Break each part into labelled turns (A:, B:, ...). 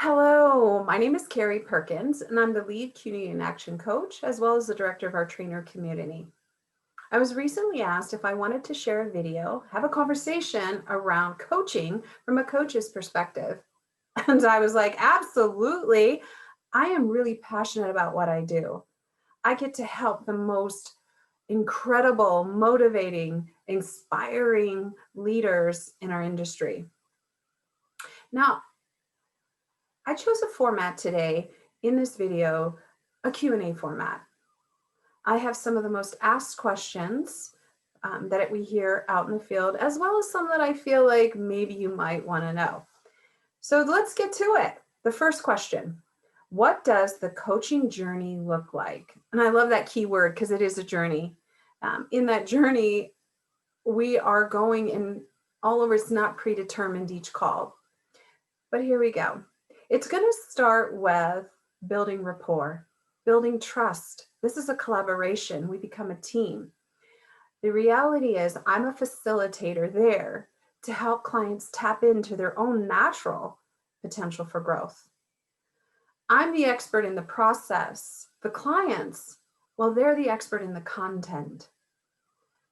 A: Hello, my name is Carrie Perkins, and I'm the lead Qnity in Action coach, as well as the director of our trainer community. I was recently asked if I wanted to share a video, have a conversation around coaching from a coach's perspective. And I was like, absolutely. I am really passionate about what I do. I get to help the most incredible, motivating, inspiring leaders in our industry. Now, I chose a format today in this video, a Q&A format. I have some of the most asked questions that we hear out in the field, as well as some that I feel like maybe you might want to know. So let's get to it. The first question, what does the coaching journey look like? And I love that key word because it is a journey. In that journey, we are going in all over, it's not predetermined each call. But here we go. It's going to start with building rapport, building trust. This is a collaboration. We become a team. The reality is I'm a facilitator there to help clients tap into their own natural potential for growth. I'm the expert in the process. The clients, well, they're the expert in the content.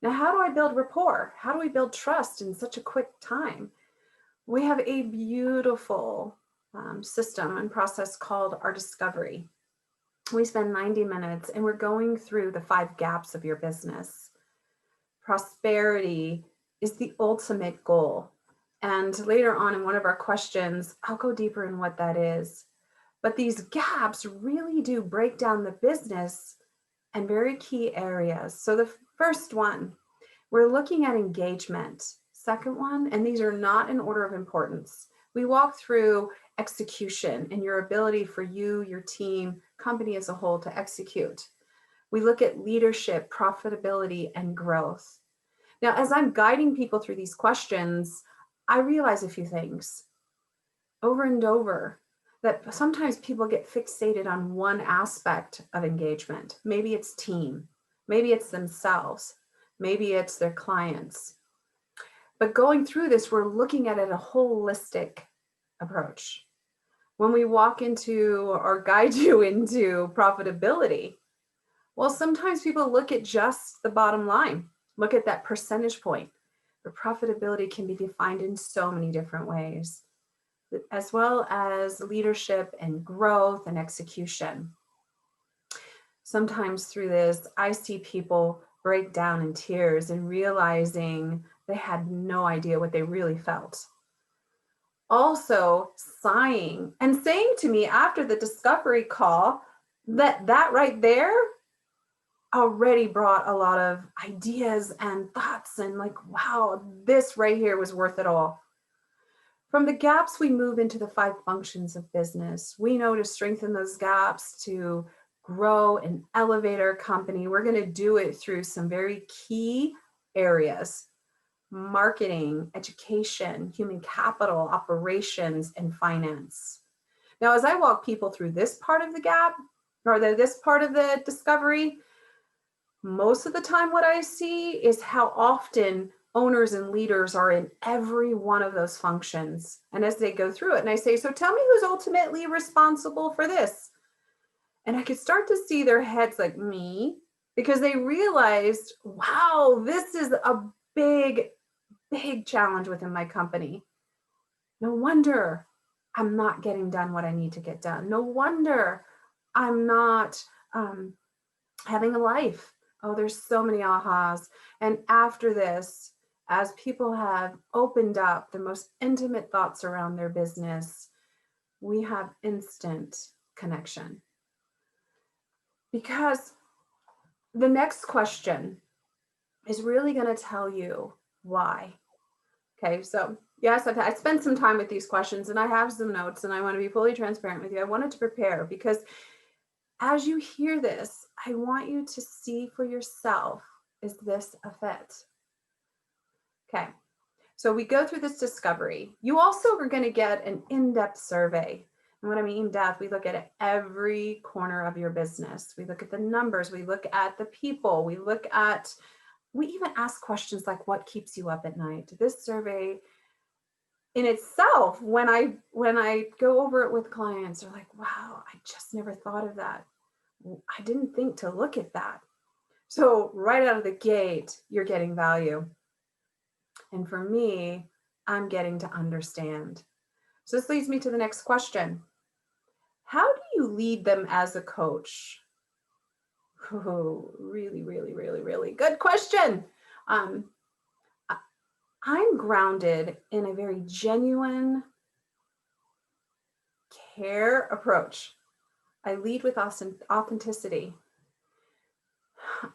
A: Now, how do I build rapport? How do we build trust in such a quick time? We have a beautiful system and process called our discovery. We spend 90 minutes and we're going through the 5 gaps of your business. Prosperity is the ultimate goal. And later on in one of our questions, I'll go deeper in what that is. But these gaps really do break down the business and very key areas. So the first one, we're looking at engagement. Second one, and these are not in order of importance. We walk through execution and your ability for you, your team, company as a whole to execute. We look at leadership, profitability, and growth. Now, as I'm guiding people through these questions, I realize a few things over and over that sometimes people get fixated on one aspect of engagement. Maybe it's team, maybe it's themselves, maybe it's their clients. But going through this, we're looking at it a holistic approach. When we walk into or guide you into profitability, well, sometimes people look at just the bottom line, look at that percentage point. But profitability can be defined in so many different ways, as well as leadership and growth and execution. Sometimes through this, I see people break down in tears and realizing they had no idea what they really felt. Also sighing and saying to me after the discovery call that right there already brought a lot of ideas and thoughts and like, wow, this right here was worth it all. From the gaps, we move into the 5 functions of business. We know to strengthen those gaps, to grow and elevate our company. We're going to do it through some very key areas: marketing, education, human capital, operations, and finance. Now, as I walk people through this part of the gap, or this part of the discovery, most of the time what I see is how often owners and leaders are in every one of those functions. And as they go through it, and I say, so tell me who's ultimately responsible for this? And I could start to see their heads like, me, because they realized, wow, this is a big challenge within my company. No wonder I'm not getting done what I need to get done. No wonder I'm not having a life. Oh, there's so many ahas. And after this, as people have opened up the most intimate thoughts around their business, we have instant connection. Because the next question is really going to tell you why. Okay, so yes, I spent some time with these questions and I have some notes and I want to be fully transparent with you. I wanted to prepare because as you hear this, I want you to see for yourself, is this a fit? Okay, so we go through this discovery. You also are going to get an in-depth survey. And what I mean in-depth, we look at every corner of your business. We look at the numbers, we look at the people, we even ask questions like, what keeps you up at night? This survey in itself, when I go over it with clients, they're like, wow, I just never thought of that. I didn't think to look at that. So right out of the gate, you're getting value. And for me, I'm getting to understand. So this leads me to the next question. How do you lead them as a coach? Oh, really, really, really, really good question. Um, I'm grounded in a very genuine care approach. I lead with authenticity.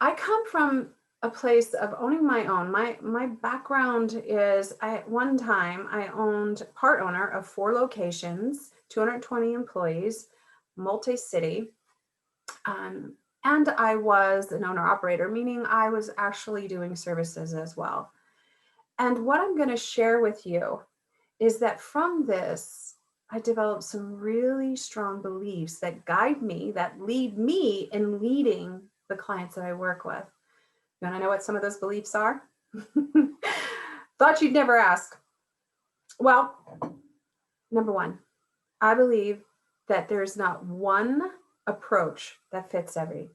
A: I come from a place of owning my own. My background is at one time I owned part owner of 4 locations, 220 employees, multi-city. And I was an owner operator, meaning I was actually doing services as well. And what I'm going to share with you is that from this, I developed some really strong beliefs that guide me, that lead me in leading the clients that I work with. You want to know what some of those beliefs are? Thought you'd never ask. Well, number one, I believe that there's not one approach that fits every.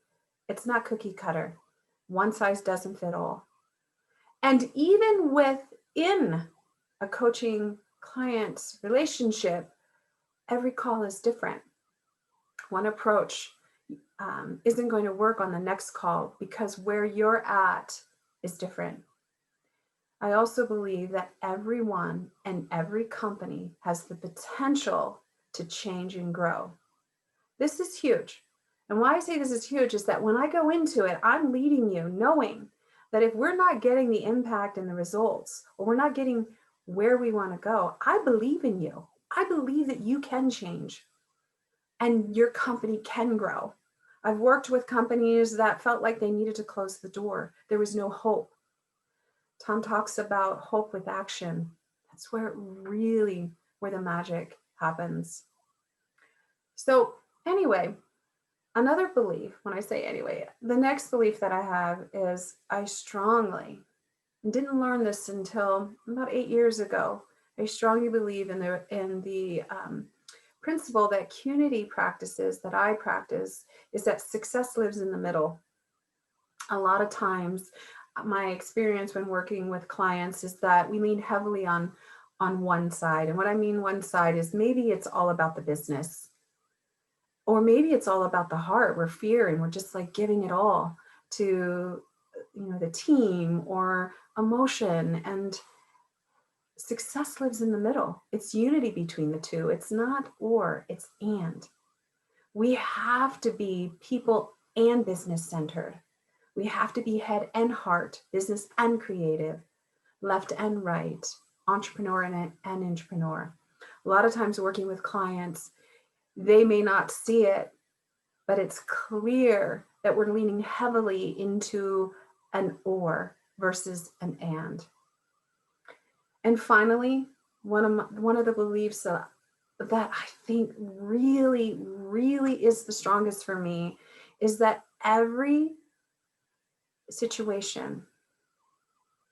A: It's not cookie cutter. One size doesn't fit all. And even within a coaching client relationship, every call is different. One approach isn't going to work on the next call because where you're at is different. I also believe that everyone and every company has the potential to change and grow. This is huge. And why I say this is huge is that when I go into it, I'm leading you knowing that if we're not getting the impact and the results, or we're not getting where we want to go, I believe in you. I believe that you can change and your company can grow. I've worked with companies that felt like they needed to close the door. There was no hope. Tom talks about hope with action. That's where the magic happens. So anyway, another belief, when I say anyway, the next belief that I have is I strongly, didn't learn this until about 8 years ago, I strongly believe in the principle that Qnity practices, that I practice, is that success lives in the middle. A lot of times, my experience when working with clients is that we lean heavily on one side. And what I mean one side is maybe it's all about the business, or maybe it's all about the heart. We're fear and we're just like giving it all to the team or emotion. And success lives in the middle. It's unity between the two. It's not or, it's and. We have to be people and business centered. We have to be head and heart, business and creative, left and right, entrepreneur and intrapreneur. A lot of times working with clients, they may not see it, but it's clear that we're leaning heavily into an or versus an and. And finally, one of the beliefs that I think really, really is the strongest for me is that every situation,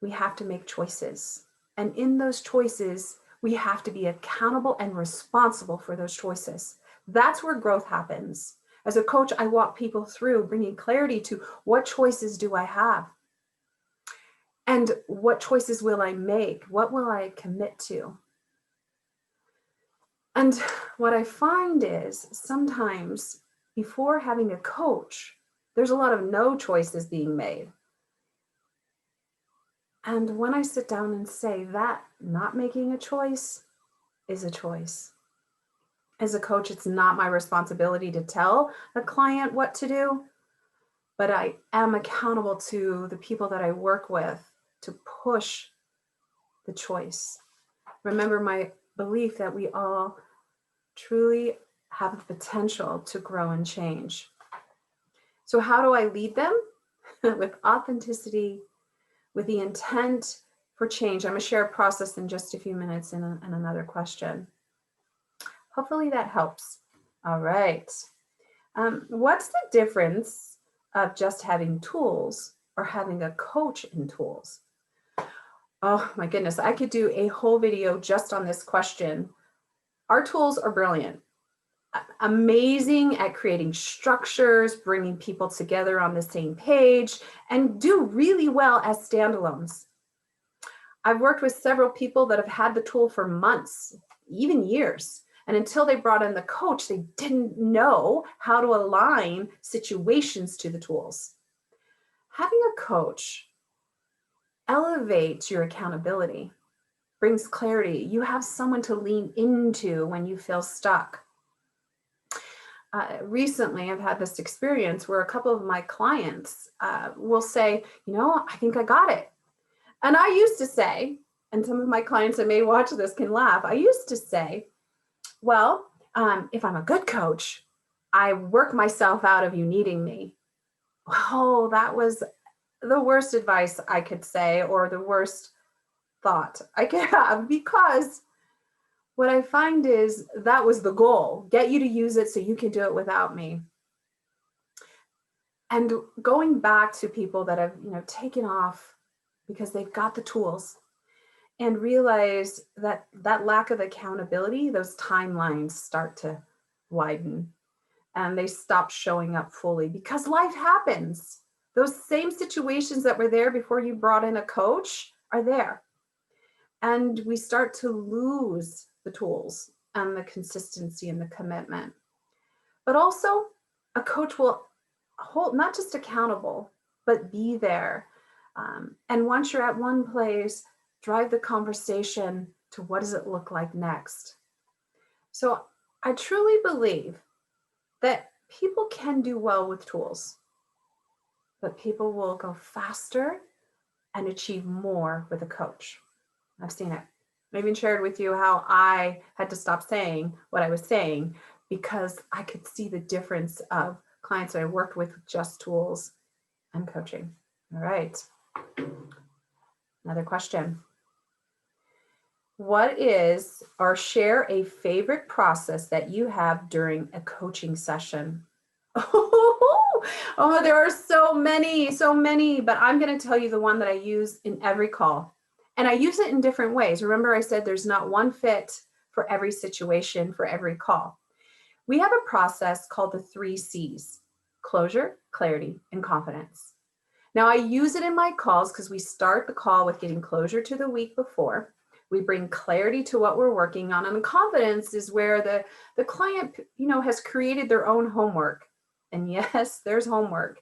A: we have to make choices. And in those choices, we have to be accountable and responsible for those choices. That's where growth happens. As a coach, I walk people through bringing clarity to what choices do I have? And what choices will I make? What will I commit to? And what I find is sometimes before having a coach, there's a lot of no choices being made. And when I sit down and say that not making a choice is a choice. As a coach, it's not my responsibility to tell a client what to do, but I am accountable to the people that I work with to push the choice. Remember my belief that we all truly have the potential to grow and change. So how do I lead them? With authenticity, with the intent for change. I'm going to share a process in just a few minutes and another question. Hopefully that helps. All right. What's the difference of just having tools or having a coach in tools? Oh my goodness, I could do a whole video just on this question. Our tools are brilliant, amazing at creating structures, bringing people together on the same page, and do really well as standalones. I've worked with several people that have had the tool for months, even years. And until they brought in the coach, they didn't know how to align situations to the tools. Having a coach elevates your accountability, brings clarity. You have someone to lean into when you feel stuck. Recently, I've had this experience where a couple of my clients will say, I think I got it. And I used to say, and some of my clients that may watch this can laugh, I used to say, well, if I'm a good coach, I work myself out of you needing me. Oh, that was the worst advice I could say, or the worst thought I could have, because what I find is that was the goal, get you to use it so you can do it without me. And going back to people that have, taken off because they've got the tools and realize that that lack of accountability, those timelines start to widen and they stop showing up fully because life happens. Those same situations that were there before you brought in a coach are there. And we start to lose the tools and the consistency and the commitment. But also, a coach will hold not just accountable, but be there. And once you're at one place, drive the conversation to what does it look like next. So I truly believe that people can do well with tools, but people will go faster and achieve more with a coach. I've seen it. I even shared with you how I had to stop saying what I was saying because I could see the difference of clients that I worked with just tools and coaching. All right. Another question. What is, or share a favorite process that you have during a coaching session? Oh, there are so many, but I'm going to tell you the one that I use in every call. And I use it in different ways. Remember, I said there's not one fit for every situation, for every call. We have a process called the 3 C's: closure, clarity, and confidence. Now, I use it in my calls because we start the call with getting closure to the week before. We bring clarity to what we're working on. And confidence is where the client, has created their own homework. And yes, there's homework.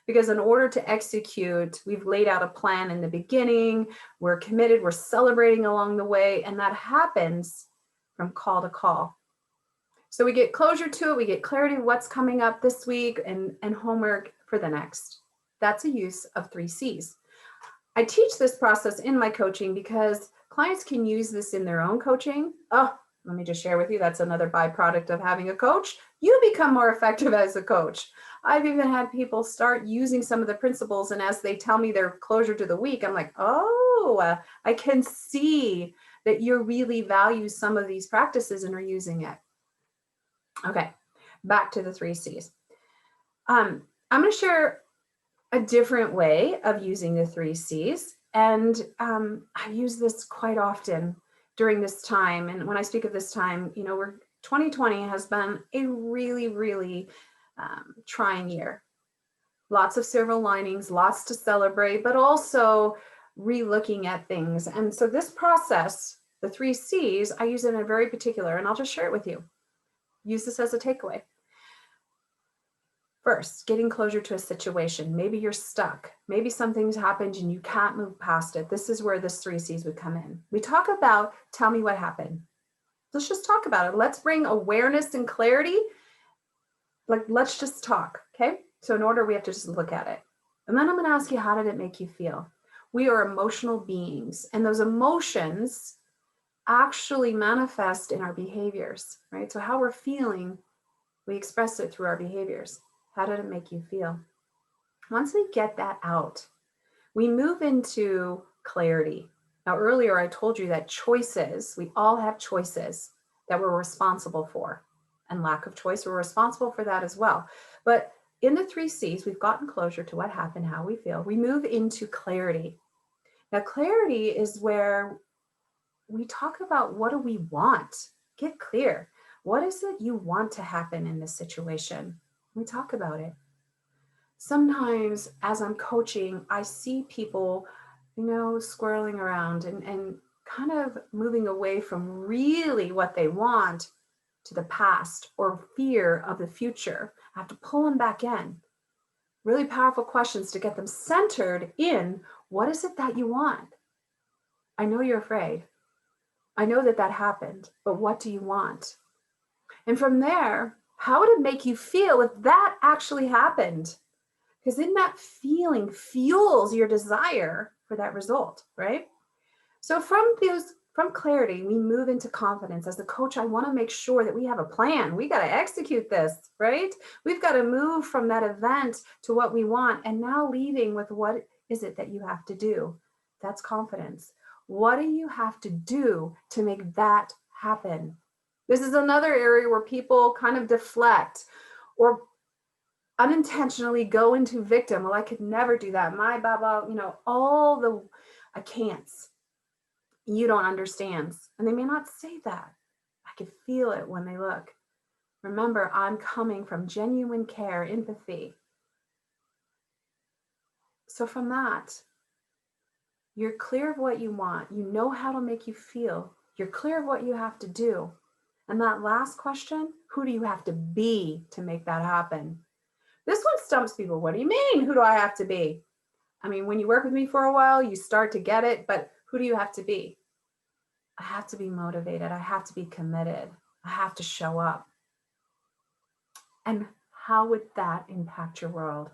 A: Because in order to execute, we've laid out a plan in the beginning, we're committed, we're celebrating along the way, and that happens from call to call. So we get closure to it, we get clarity of what's coming up this week and homework for the next. That's a use of 3 C's. I teach this process in my coaching because clients can use this in their own coaching. Oh, let me just share with you, that's another byproduct of having a coach. You become more effective as a coach. I've even had people start using some of the principles, and as they tell me their closure to the week, I'm like, oh, I can see that you really value some of these practices and are using it. Okay, back to the 3 C's. I'm going to share a different way of using the 3 C's. And I use this quite often during this time. And when I speak of this time, 2020 has been a really, really trying year. Lots of silver linings, lots to celebrate, but also re-looking at things. And so this process, the 3 C's, I use it in a very particular, and I'll just share it with you. Use this as a takeaway. First, getting closure to a situation. Maybe you're stuck. Maybe something's happened and you can't move past it. This is where this 3 C's would come in. We talk about, tell me what happened. Let's just talk about it. Let's bring awareness and clarity. Let's just talk, okay? So in order, we have to just look at it. And then I'm going to ask you, how did it make you feel? We are emotional beings, and those emotions actually manifest in our behaviors, right? So how we're feeling, we express it through our behaviors. How did it make you feel? Once we get that out, we move into clarity. Now, earlier I told you that choices, we all have choices that we're responsible for, and lack of choice, we're responsible for that as well. But in the 3 C's, we've gotten closure to what happened, how we feel. We move into clarity. Now, clarity is where we talk about what do we want? Get clear. What is it you want to happen in this situation? We talk about it. Sometimes as I'm coaching, I see people, squirreling around and kind of moving away from really what they want to the past or fear of the future. I have to pull them back in. Really powerful questions to get them centered in what is it that you want? I know you're afraid. I know that that happened, but what do you want? And from there, how would it make you feel if that actually happened? Because in that feeling fuels your desire for that result, right? So from clarity, we move into confidence. As a coach, I want to make sure that we have a plan. We got to execute this, right? We've got to move from that event to what we want, and now leaving with what is it that you have to do? That's confidence. What do you have to do to make that happen? This is another area where people kind of deflect or unintentionally go into victim. Well, I could never do that. My blah, blah, all the I can'ts. You don't understand. And they may not say that. I could feel it when they look. Remember, I'm coming from genuine care, empathy. So from that, you're clear of what you want. You know how to make you feel. You're clear of what you have to do. And that last question, who do you have to be to make that happen? This one stumps people. What do you mean? Who do I have to be? I mean, when you work with me for a while, you start to get it, but who do you have to be? I have to be motivated. I have to be committed. I have to show up. And how would that impact your world?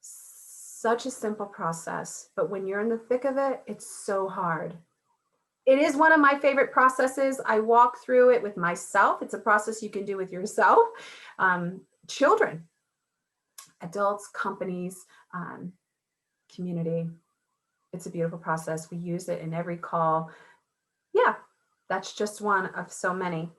A: Such a simple process, but when you're in the thick of it, it's so hard. It is one of my favorite processes. I walk through it with myself. It's a process you can do with yourself, children, adults, companies, community. It's a beautiful process. We use it in every call. Yeah, that's just one of so many.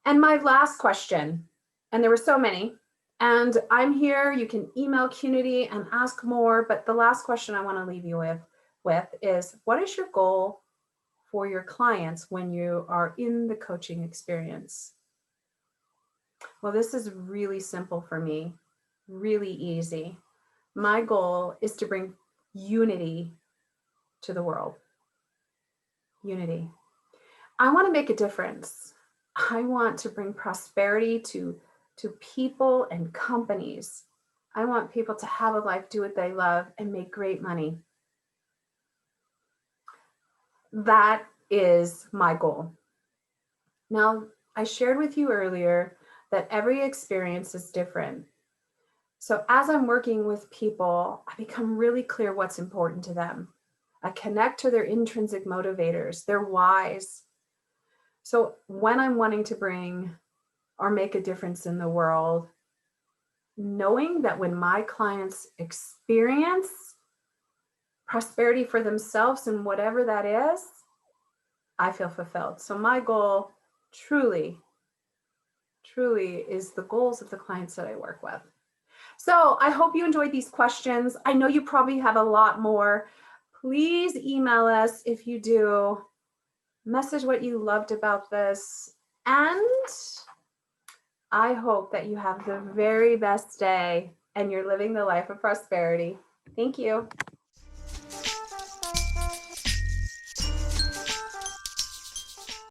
A: And my last question, and there were so many, and I'm here. You can email Qnity and ask more, but the last question I want to leave you with is, what is your goal for your clients when you are in the coaching experience? Well, this is really simple for me, really easy. My goal is to bring unity to the world. Unity. I want to make a difference. I want to bring prosperity to people and companies. I want people to have a life, do what they love, and make great money. That is my goal. Now, I shared with you earlier that every experience is different. So as I'm working with people, I become really clear what's important to them. I connect to their intrinsic motivators, their whys. So when I'm wanting to bring or make a difference in the world, knowing that when my clients experience prosperity for themselves and whatever that is, I feel fulfilled. So my goal truly is the goals of the clients that I work with. So I hope you enjoyed these questions. I know you probably have a lot more. Please email us if you do. Message what you loved about this. And I hope that you have the very best day and you're living the life of prosperity. Thank you.